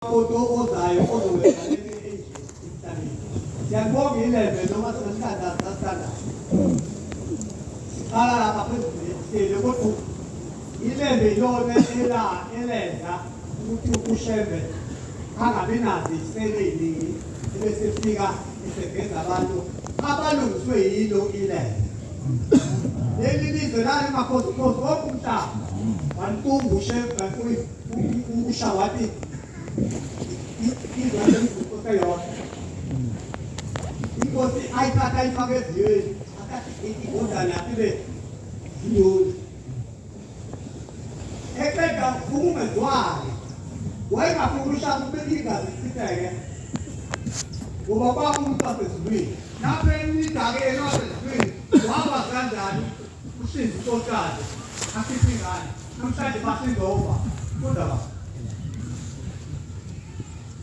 Foto ozayo ozoweza emhlabeni. Siyabonga iLembe noma sesikhanda sasanda. Siqala lapha phezulu kodwa iLembe yona elenza ukuthi uShembe angabi nazo isebenzi ebese fika esegeza abantu abalungiswe yilo iLembe. Leli lizwe lali makhosi wonke umhlaba. Wantumbu uShembe uShawati inkosi ayithatha ayifake eziyweni akathi ingondane aphile ziyoni eqeda ukungezwani wayengafuni ushaka ubeke igazi lichitheke ngoba kwaba umuntu wasezulwini lapho enidakeni wasezulwini waba kanjani usizi unkosikazi akhiphe ingane namhlanje basindova kodwa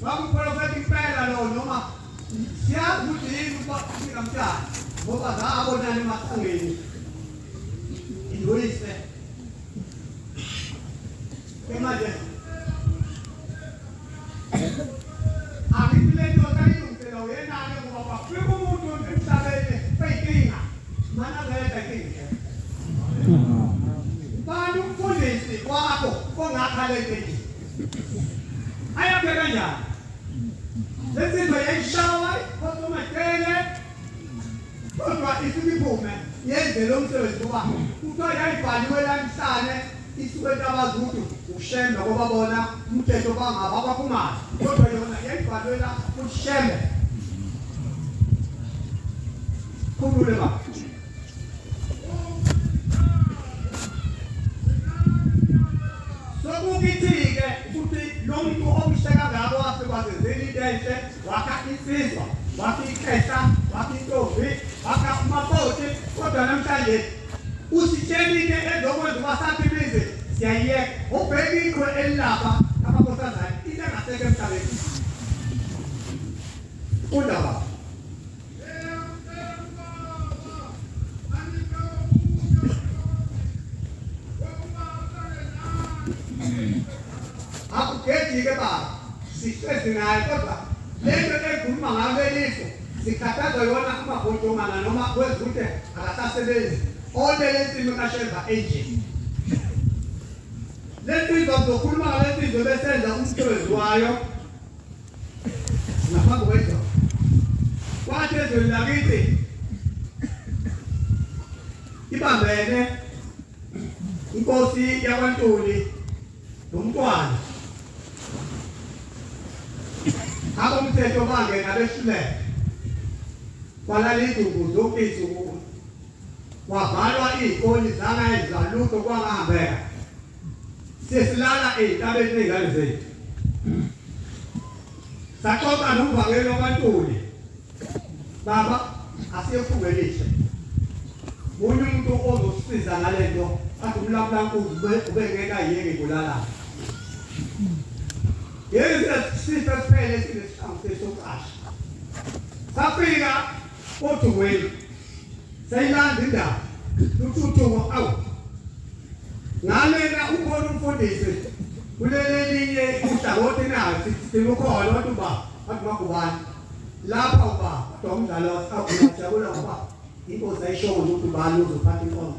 Wakuprofeti impela lo noma siyazi ukuthi yini ukufika mhlanje ngoba zabonana emasangeni iloyise manje akipile ndoda ilungisela uyenane ngoba kwafika umuntu emhlabeni bayinkinga mana leta inkinga bani umfundisi wakho ongakhalekile ayabheka njani lezinto yayishawa kodwa matele kodwa isibiphume yenze lo msebenzi kuba kuthiwa yayibhaliwe lamhlanje isuke entabazuthi uShembe ngoba bona umthetho bangaba abaphumayo kodwa yona yayibhaliwe la uShembe khulule ba sokukithi-ke ukuthi lo muntu omhleka ngabo wasekwazenzeni into enhle wakha insizwa wakha ikhehla wakha intombi wakha umakoti kodwa namhlanje usitshelile ezokwenza ubasaphilize siyayiyeka ubheka iqhwe elilapha abakhosazane into engaseke emhlabeni undaba akugedike baba sihlezi naye kodwa lento ekhuluma ngayo leliso sikhathaza yona amabhodongana noma kwezuthe akasasebenzi olele insimo kaShembe enje lesizwe zokhuluma ngalesizwe besenza umsebenzi wayo ngaphambi kwethu kwathi ezweni lakithi ibambene inkosi yakwaNtuli nomntwana abomthetho bangena behluleka kwalalidungu zokisi kwavalwa iy'koni zangayenza lutho kwangahambeka sesilala ey'ntabeni ney'ngane zethu saxoxa nomvangeli wakwaNtuli baba asiyefungelihle munye umuntu ozosisiza ngale nto athi umlamulankuzi ubengekayiyeki kulalana yeke sisifo siphele sinesihlangu sesoqasha safika othungweni sayilanda indaba luthuthuko awu ngalena ukhona umfundisi kuleli linye uhlangothi nayo silukhona wathi uba wathi makubani lapha uba kodwa umdlalo awujabula ngoba inkosi ayishoyo ukuthi ubani uzophatha inkonzo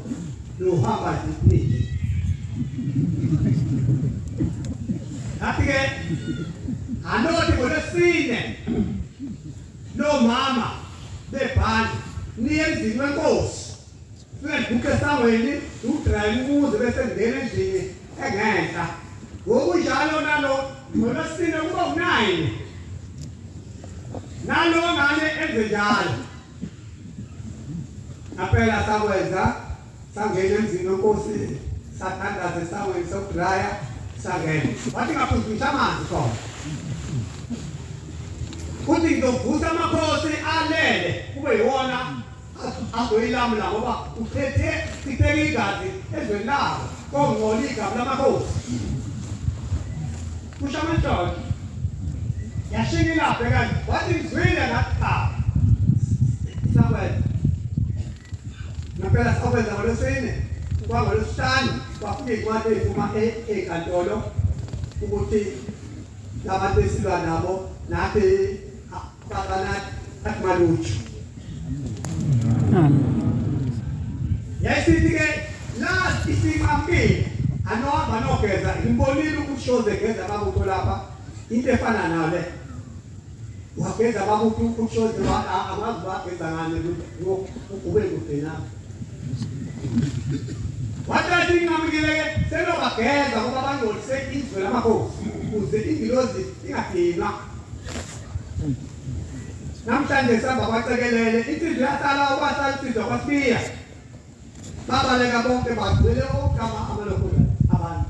luhamba ziningi Happy Anoti ngolesine lo mama bebhali niyenzini wenkosi fike buke sangweni udrive ukuze bese ngene endlini engenhla ngokunjalo nalo ngolesine kuba u9 nalo ngane enze njalo aphela sakwenza sangena endlini wenkosi sathandaze sangweni sokudraya sangena wathi ngaphuzisha amanzi khona kuthi ngizovusa amakhosi alele kube yiwona azoyilamula ngoba uphethe sitheke igazi ezweni labo kongcola igama lamakhosi kusho amantshotsho yashinga ilapha kanti wathi ngizwile ngathi cha sakwenza ngaphela sakwenza ngolwesine kwangolwesihlanu kwafika iy'ncwadi ey'phuma enkantolo ukuthi labantu esilwa nabo nathi bakana akumalutshu. Yasithi ke la isinqamkile anohamba nogeza imbonile ukushoze geza babutho lapha into efana nayo le. Wageza babutho ukushoze amazi bageza ngane ube kude na. Wathi inqamkile selo bageza ngoba bangolise izwe lamakhosi ukuze ingilozi ingadinwa. Namhlanje sihamba kwacekelele insizwe yasala okwasala insizwe kwasiya. Babaleka bonke bagcwele ogama amalokole abantu.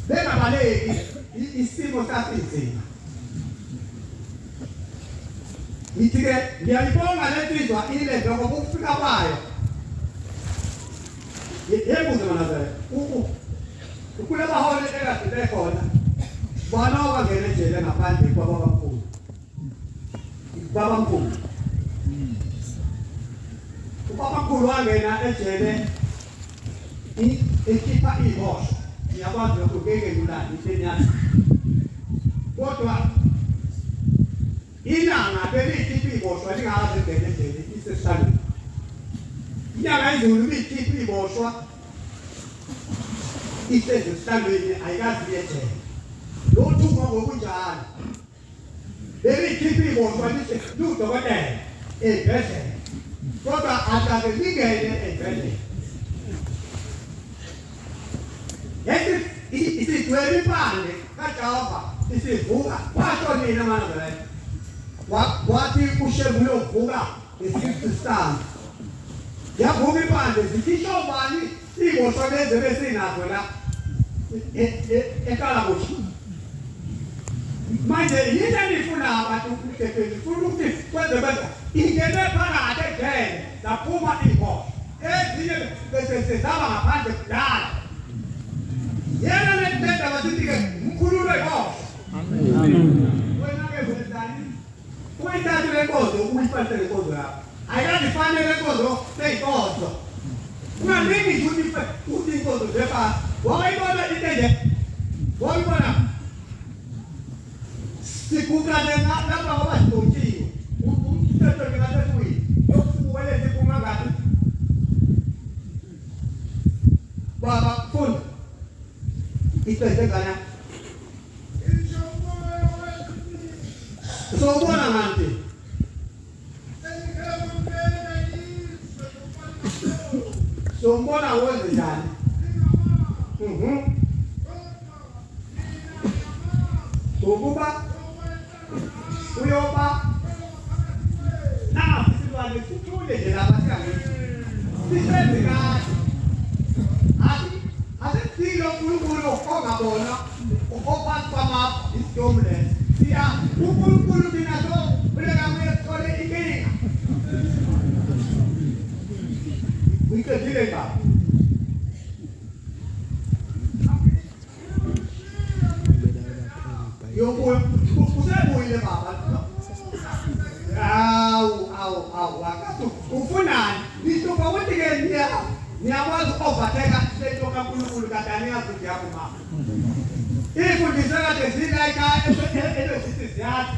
Bengabaleki isimo sasinzima. Ngithi-ke ngiyayibonga le nsizwa ile ngoba ukufika kwayo. Yembuze manazela. Ukule bahole ekade bekhona. Bona wangena ejele ngaphandle kwababamkhulu. Babamkhulu. Ubabamkhulu wangena ejele ekhipha ihosha. Ngiyakwazi ukugeke ngulani ithenyana. Kodwa inanga belikhipha ihosha lingaze ngene ejele iseshalweni. Inyanga izulu likhipha ihosha iseshalweni ayikazi ejele. Lo thuma ngokunjalo. Belikhipha ihosha lise ludokotela ebhedlela. Kodwa atake lingene ebhedlela. Yethi isidwele ipande kaJehova isivuka kwasho nina manazela. Wathi ushevu lovuka ngesisizana. Yavuka ipande zithisho bani ihosha leze besinazo la ekala kuthi. Manje yini nifuna abantu ukuthetheni ufuna ukuthi kwenze benza ingene phakathi ejele zaphuma ihosha ezinye bese zaba ngaphandle kudala yena lethetha basithi-ke mkhululo ihosha wena ke wenzani uyithathe le nkonzo uyifalise le nkonzo yakho ayikazifanele le nkonzo seyinkonzo ungalingi ukuthi inkonzo zephasi wayibona into nje wayibona sikukane lapha ngoba sidontshiwe umthetho nginasefuyi yokuwele siphuma ngathi baba funda isenze ngana sobona ngante sombona wenze njani ukuba uyoba isilwane sithule nje lapha sisenze kahle asithile uNkulunkulu ongabona ophansi kwamapha isidomle siya uNkulunkulu thina so uleka kuyethole inkinga uyiqedile baba yobuya usebuyile baba Awu, ufunani? Nisuka ukuthi ke niyakwazi overtake into kaNkulunkulu kadani yakuthi yakuma. Ifundise kade zilayika ezithi ziyathi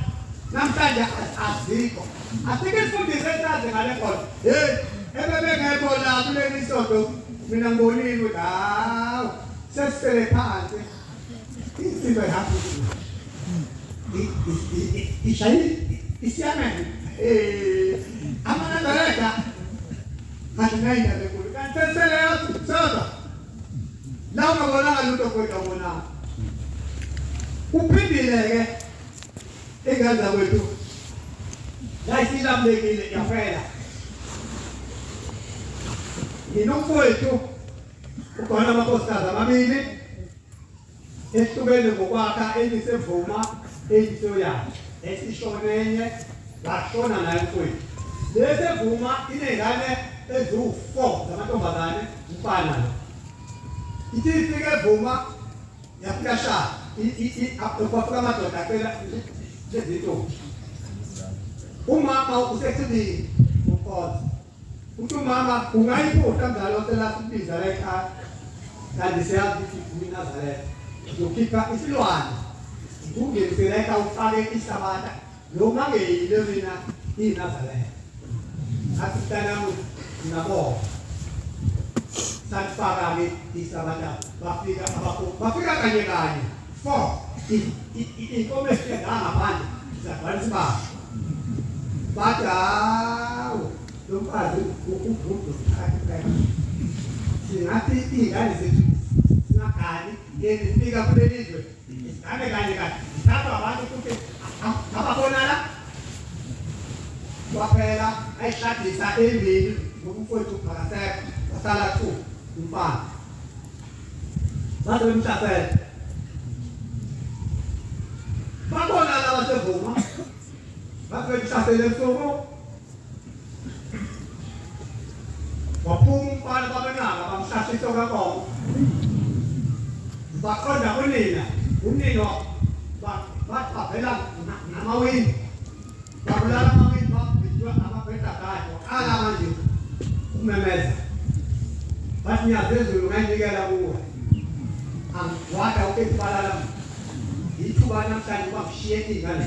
namhlanje azikho. Asike sifundise saze ngale khona. Ebebengekho la kuleli sonto mina ngibonile ukuthi hawu sesisele phansi. Izinto yakho. Ishayini isiyamene amanazareka atingaina lekulu kansesele yote soda la unabona lutho kwethu ubona uphindile ke egaza kwethu la isilamlekile yafela inomfowethu ukhona amakhosikazi amabili ehlukene ngokwakha elisevuma elisoyayo esishonenye washona naye mfowethu lesevuma inengane eziwu4 zamantombazane umfana lo ithi ifike evuma yafika shaya kwafika amadoda acela lezintombi umama usesibili ukhona uthi umama ungayiphutha mzalo selasibiza la ekhaya kanti siyazi ukuthi uMnazaretha uzokhipha isilwane kungezeleka ufake isabata noma ngeyile mina iNazareth athi mntanamu ngiyabonga sanifaka ke isabata bafika kanye 4 inkomesi ngaphandle zabhalisa ba bathi hawo lo mfazi ugudu singathi ingane zethu singakali ngezifika kuleli izwe isame kanye sithatha abantu futhi ababona la kwaphela ayishadisa embili ngomfowethu phakaseka wasala 2 umfana bathi umshapela babona la basevuma bathi umshapela msoko waphuma umfana babenaka bamshashisa kakhulu baqonda unina baphavela namawindi babulala amawindi babhijwa amabheda kayo waqala manje umemeza bathi nyaphezulu ngayinikela kuwe wada ukekubalala ithuba namhlanje babishiye ingane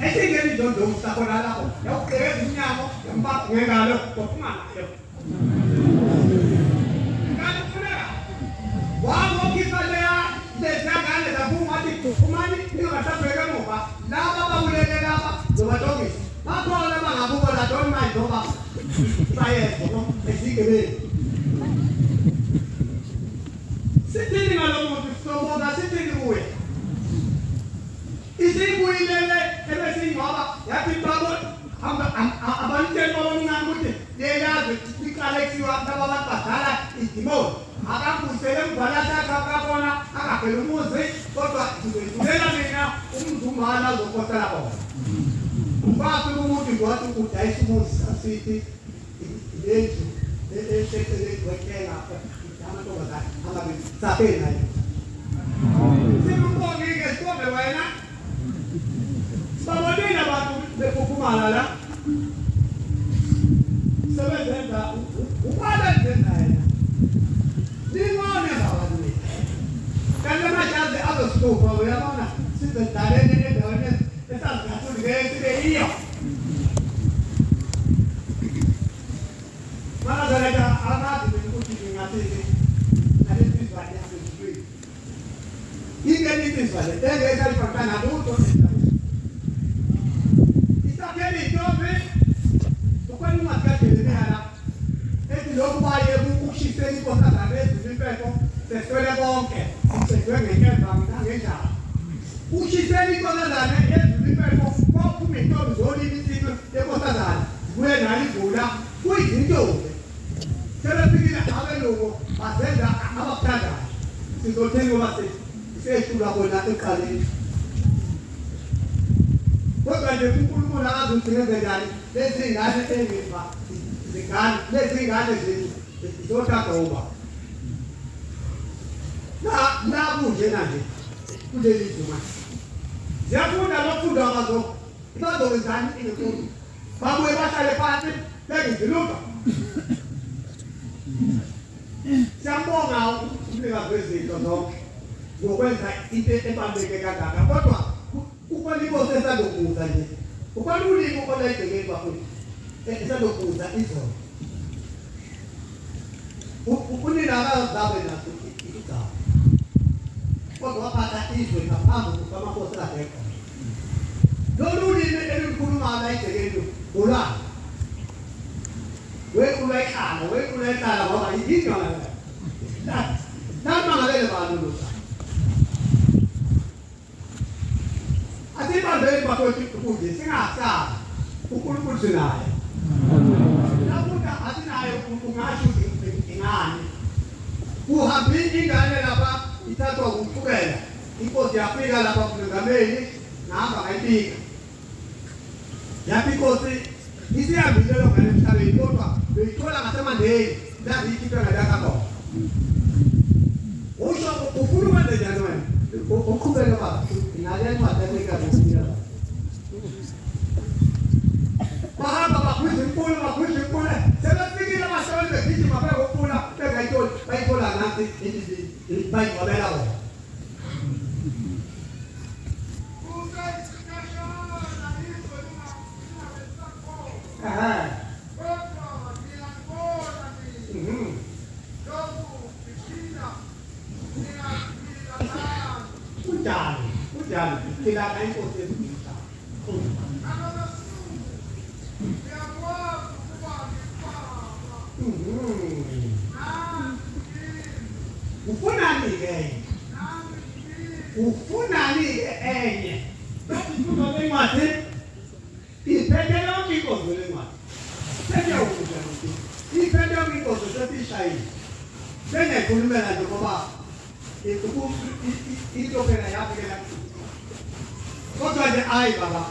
esingeni ndondo umsakona lapho yawuqhekeza inyamo yambapha ngengalo kophunganayo ngani funeka wabo kifaleya lezangane zaphuma athi umani ningatabheka ngoba laba babulele laba zobatongisa bakhona bangabuko la don't mind ngoba bayezwa esigebeni sithini ngalomuntu sobona sithini kuwe isibuyilele ebesingaba yathi babo abantwana abancane ukuthi leyazi iqalekiwa labantu badala idimoni akambusele mbalasa akabona akaphela umuzi kodwa ngidlulela mina umzumana zokhotela bona ubaphi umuntu ngothi udayisa umuzi asithi lendlu lesekelwe kwethenga amantombazane angabe saphela sikubongile sikombe wena babonile abantu bephumala la sebenza ukwalenza yena ningone babantu kanti amajazi azosikupa uyabona sizedalene endaweni esazingathuli ngeke iyo manazaleka amazi ukuthi ngingathini nalesizwane yasezweni ingeni isizwane engeke alifakana lutho isapheli ntombi ukwena ungasikadelelela ethi lokhu baye ukushiseni inkosazane ezilimpetho seswele bonke usedwe ngenkemba mina ngenjalo ushiseni inkosazane ezilimpetho kophume intombi zolini isizwe yenkosazane zibuye nayo igula kuyizintombi sebefikile abelungu bazenza abakuthandayo sizotheni ngoba sehlula bona eqaleni kodwa nje uNkulunkulu akazungcine njani lezi ngane engiva zingane lezi ngane zizothathwa la kunjena nje kuleli zuma ziyafunda lokufunda kwazo bazowenzani inkulu babuye bahlale phansi bengiziluka siyambonga umlikazi wezinto zonke ngokwenza into ebaluleke kangaka kodwa ukwalibose esadokuza nje ukwalulika ukolayidekeni bafuni esadokuza izolo unina akazabe naso igaba kodwa waphatha izwe ngaphambi kwamakhosi akekho lolu limi elikhuluma layidekeni ulwana wekulekhala ngoba yinto namangalele bantu asibambeni bakwethu ukudla singasazi uNkulunkulu sinaye nakuda asinayo ungasho ingane uhambile ingane lapha ithathwa ukuqhubela inkosi yafika lapha kumengameli nahamba ngayibika yathi inkosi isiyambile lo ngane emhlabeni kodwa beyithola ngasemandeni la ikhipha ngalakho usho ufuna ukwenza njani wena uqhubeka baba ngale ncwadi enika bahamba bakhwiza inkulu sebefikile abasebenzi begijima bekufuna bengayitholi bayithola nansi bayigcwabela wona uphila inkosi ezimhlaba. Ufunani ke? Ufunani enye? Kuzo lencwadi iphethe yonke inkonzo lencwadi. Senya ukudla ukuthi iphethe yonke inkonzo sesishayile. Sengekhulumela nje ngoba into phela yaphela. Kodwa nje ayi baba.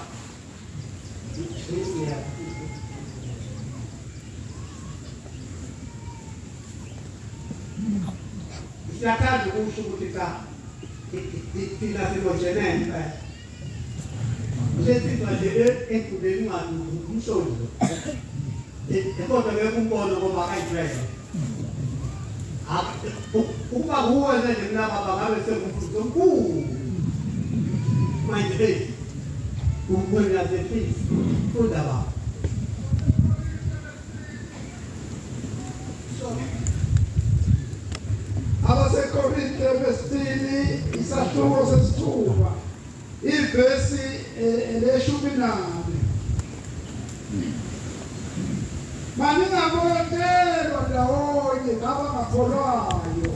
Siyathanda ukusho ukuthi cha thina silojenene phela. Usethizwa nje ekudeni incwadi umshoni lo. Kodwa bekumbona ngoba akayijwayele. Ukuba kuwe nje mina baba ngabe sengumfundi omkhulu. Manje ukubona yazefisi funda baba. Abasekorinte besibili isahluko sesithuba ivesi leshumi nane. Maningabonelwa ndawonye ngabangakholwayo.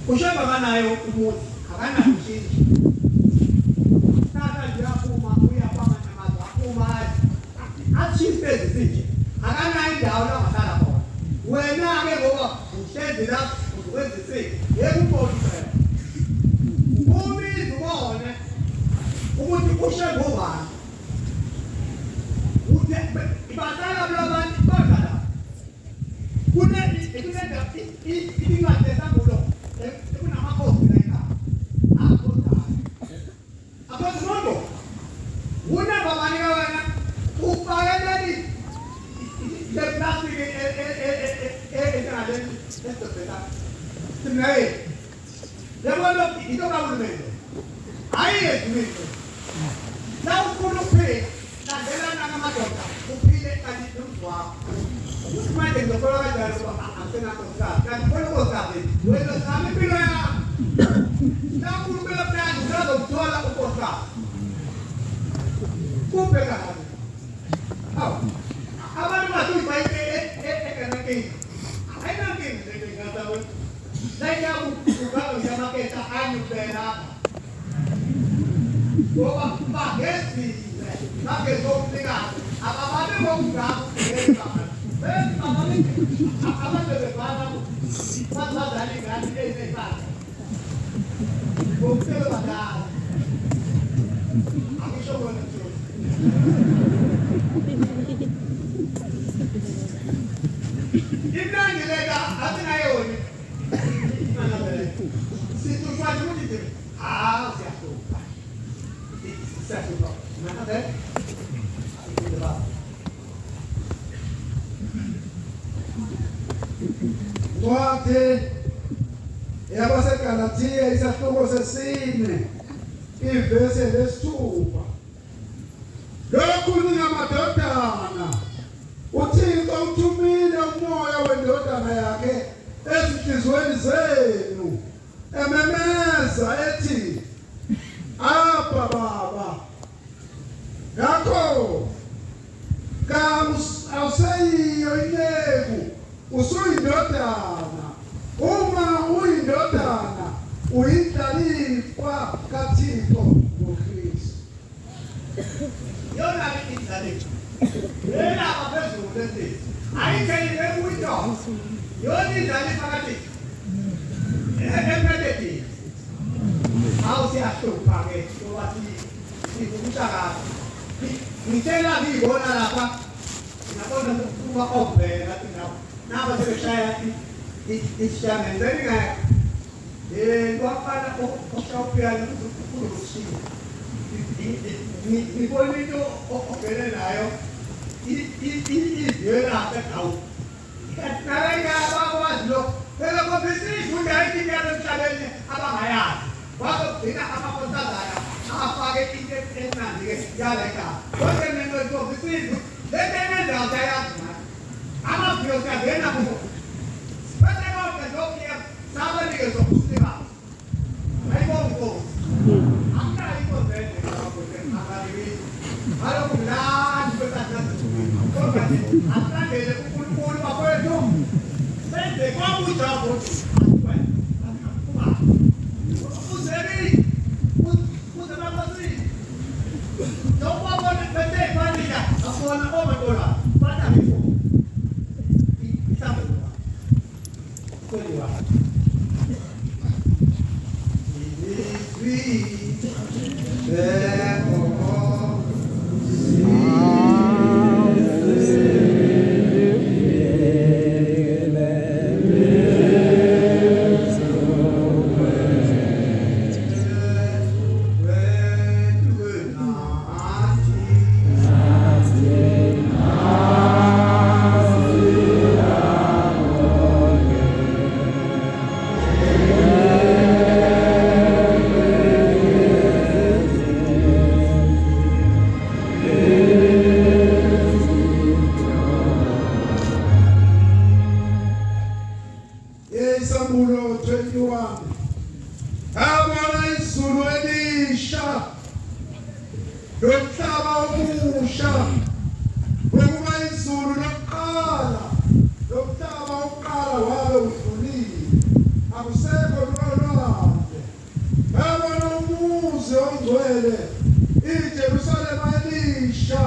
Ushaba banayo umuzi akana mshindi. Sasa ndio akuma uya kwa manyamaza akuma achi space zinje. Akana indawo la masala khona. uhlezi la ukwenza isiko yeke ubone phela ubize ubone ukuthi ushe ngobani uthi ibasala abantu kodwa incwadi esambulo kunamakhosi la ekhaya akozimuntu unabamanika wena ufakeleli leplastiki entaleni esibhedlela simnaye yabona into kahulumende ayiyezimile la ufuna ukuphila landelana ngamadoda uphile kanti nomzwakho manje ngizokhola kanjani ngoba angisenankosikazi kanti khona unkosikazi wena zama impilo yakho la ukhulumela phela uzazokuthola unkosikazi kubheka kabi hawu abantu bathuba ekanakeni ayinankinga njengengazawe nayakugayo yamaketha anyubela ngoba bagezile bagezomlikazi abababe ngokugaba abantu bebhala bazazali ngani ezekhala ngokusebe badala angisho kona nje imnangileka asinayoni situfanye ukuthi siyahlupa siyahlupa nakade Incwadi yabaseGalatiya isahluko sesine ivesi lesithupha. Lokhu ningamadodana uThixo uthumile umoya wendodana yakhe ezinhliziyweni zenu ememeza ethi Abba Baba. Ngakho awuseyiyo inceku usuyindodana. Uma uyindodana uyindlalifa kaThixo ngoKristu. yona indlalifa yena abaphezulu lesithi ayithelile kuyinto yona indlalifa kaThixo empethethile awusiyahlupa-ke ngoba sivukusa kabi ngitshela ngiyibona lapha ngabona ukuba ovela ngathi nawo naba sebeshaya isishangenzeni ngayo kwafana oshawupiyana kulokushiya ngibona into ovele nayo izwe lapha egawu kanti nabengabakwazi lokho phela kobisiyifunda inyalo emhlabeni abangayazi bazogcina amakhosazana afake into encane-ke yala ekhaya konke nento kobisizwe lento eyenzayo sayazi nayo amaviyo siyangena kubo bese konke lokhu sabanike zokusikazi ayibona inkosi akunayo inkosi endeabalibisi alokhu mnandi kwesatinazizukwini kodwa nje asilandele unkulunkulu bakwethu senze kwakujabo uzebile uze bakwasini nokubabona bethe ifanika akubona omadola banabifo mhlawumbe kwenziwa Isamulo 21. Abona izulu elisha lomhlaba omusha ukuba izulu lokuqala lomhlaba oqala wabe udlulile akusekho lolwandle. Abona umuzi ongcwele iJerusalema elisha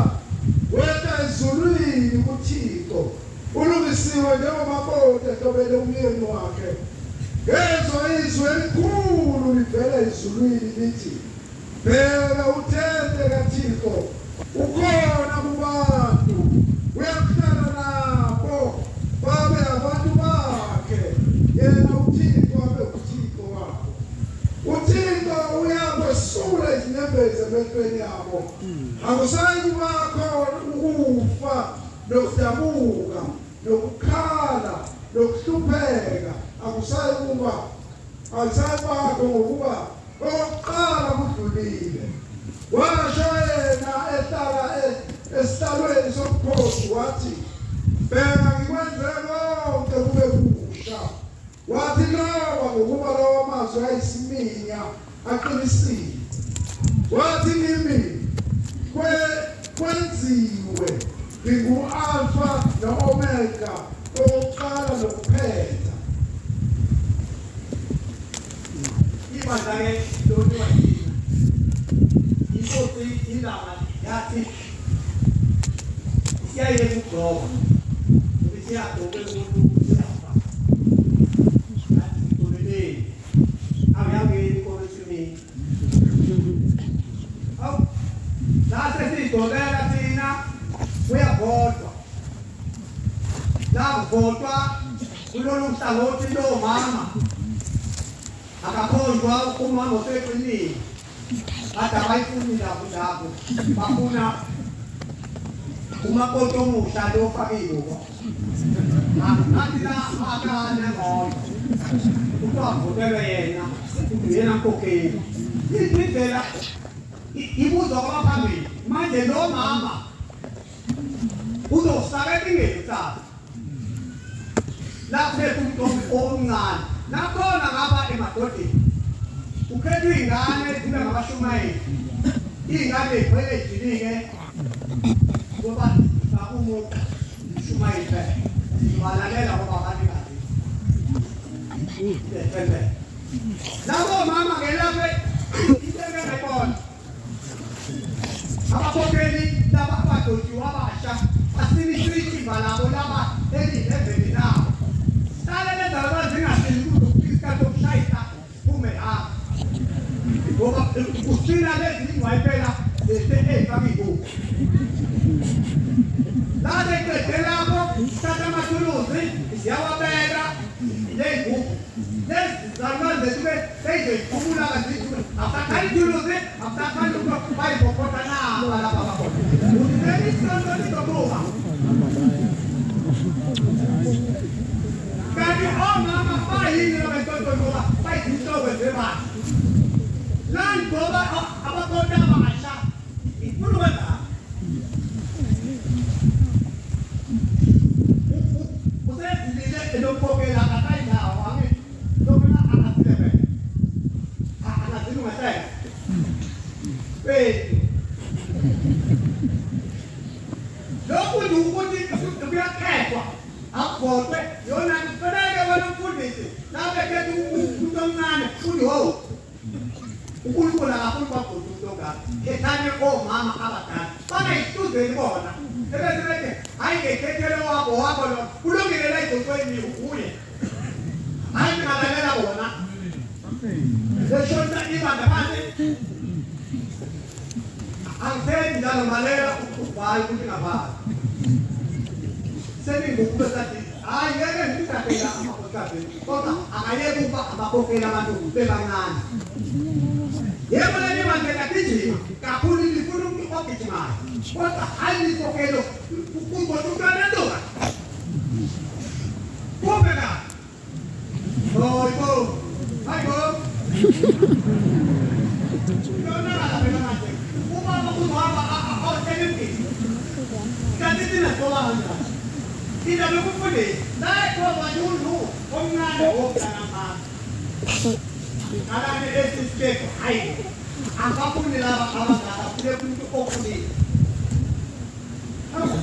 wetha ezulwini kuThixo ulungisiwe njengo mabote ehlobele umyeni wakhe. Ngezwa izwi elikhulu livela ezulwini lithi, bheka uthente kaThixo ukhona kubantu, uyakuhlala nabo babe abantu bakhe, yena uThixo abe uThixo wabo. uThixo uyakwesula izinyembezi emehlweni yabo. Akusayi kuba khona ukufa nokudabuka nokukhala nokuhlupheka. Akusayi kuba ngokuba okokuqala kudlulile. Washo yena ehlala esihlalweni sobukhosi wathi, bheka ngikwenze konke kube kusha. Wathi loba ngokuba lawo mazwi ayisiminya aqinisile. Wathi kimi kwenziwe, ngingu-Alpha no-Omega, okokuqala nokuphetha. Ibandla-ke lolu wayina inkosi indaba yathi siyayeka ukugqoka ukuthi siyagqoke umuntu uyafa athi ngitoleleni awuyangeni inkomesimini awu lase siyigqokela thina kuyavotwa la kuvotwa kulolu hlangothi lomama akakhonjwa umama oseqinile kade abayifuni indaba zabo bafuna umakoti omusha lo ofakile nathi la akane ngoba uthiwa yena uyena mkhokheli indlela ibuzwa kwabaphambili manje lo mama uzosakela ingelo sakhe lapho umntombi omncane nakhona ngaba emadodeni ukhethwa iy'ngane zibe ngabashumayeli iy'ngane ey'gcwele ejilike ngoba umuntu mshumayeli phela zibalalela ngoba abanikazi labo mama ngelaphe into engengayibona abakhokheli laba abadojiwe abasha basiniswe ithimba labo laba elileveli nabo sale lenza bazingahleli isikhathi sokushayisa kume hapa ngoba usina lezi ingwayiphela ey'faka iy'buko lade qede lapho sithatha amathuluzi siyawabeka ley'buko lezi zalukazi zethu seyizoyiphumula kazithi akusakhali ithuluzi akusakhali ukuthi bayibhokotha naba lapha bakhona uthibeka isonto lizobuka kanti omama bayini labentontoni ngoba bayizinhlobo zemali lani ngoba abakhona abasha ifuna ukwenza usezilile elokukhokhela akasayindawo angithi lokuna akasilebe akazilungasela lokhu nje ukuthi kuyakhethwa akuvotwe yona kufanele wena mfundisi lapho ekhetha umuntu omncane futhi ho uNkulunkulu akafuni bagodi umuntu ongaka khethane omama abadala bangayisuzeli bona ebese bethe hayi ngekhethele wabo lo kulungile la idocweni uye hayi ngalalela bona leshonta ibanda phansi angitheni njalo malela ubhayi ukuthi ngabani seningukube sathi hayi ngeke ngithathela amakhosikazi kodwa akayeke ukuba abakhokheli abantu bebancane yebo leli bandla ligijima kakhulu lifuna umuntu ogijimayo kodwa hayi likhokhelo kuzohlukana ntoka kube ka hayi yona phela manje ubaba kuhamba awusebenzi kanti thina sobanga ina bekufundisa la khoba yulu omncane wokana mama alane esisibeko hayi akafuni laba abangaka kule kumuntu okhulile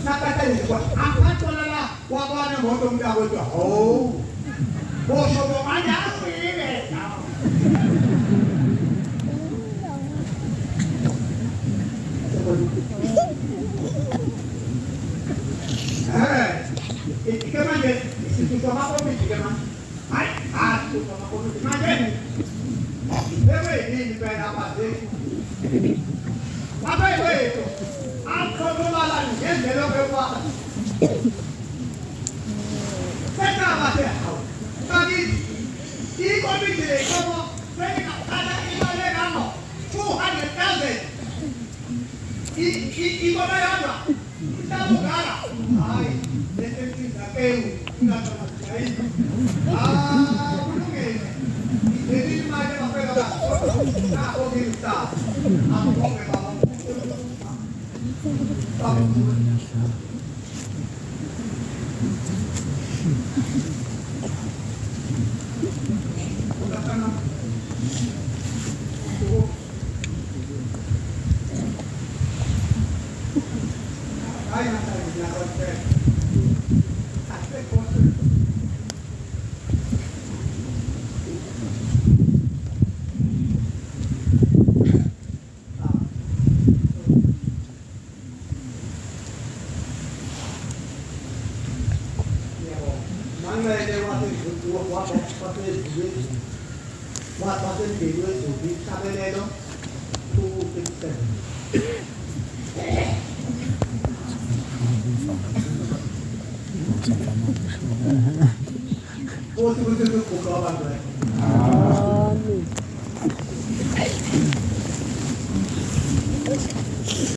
nakatani kwa akathola la kwabana moto umntaka wethu ho bosho bomanja asile Kemanje sama komiti kan? Aku sama komiti mana? Ewe ini pernah apa sih? Apa itu? Aku kemalan dia belum berbuat. Saya apa sih? Tadi di komiti kamu saya ada email kamu 200,000. Ibu saya apa? Kita bukan. Ay, detektif sakeu, nggak sama sekali. Belum ini. Jadi macam apa yang nak aku minta, aku mau memang. Cô tôi có các bạn rồi.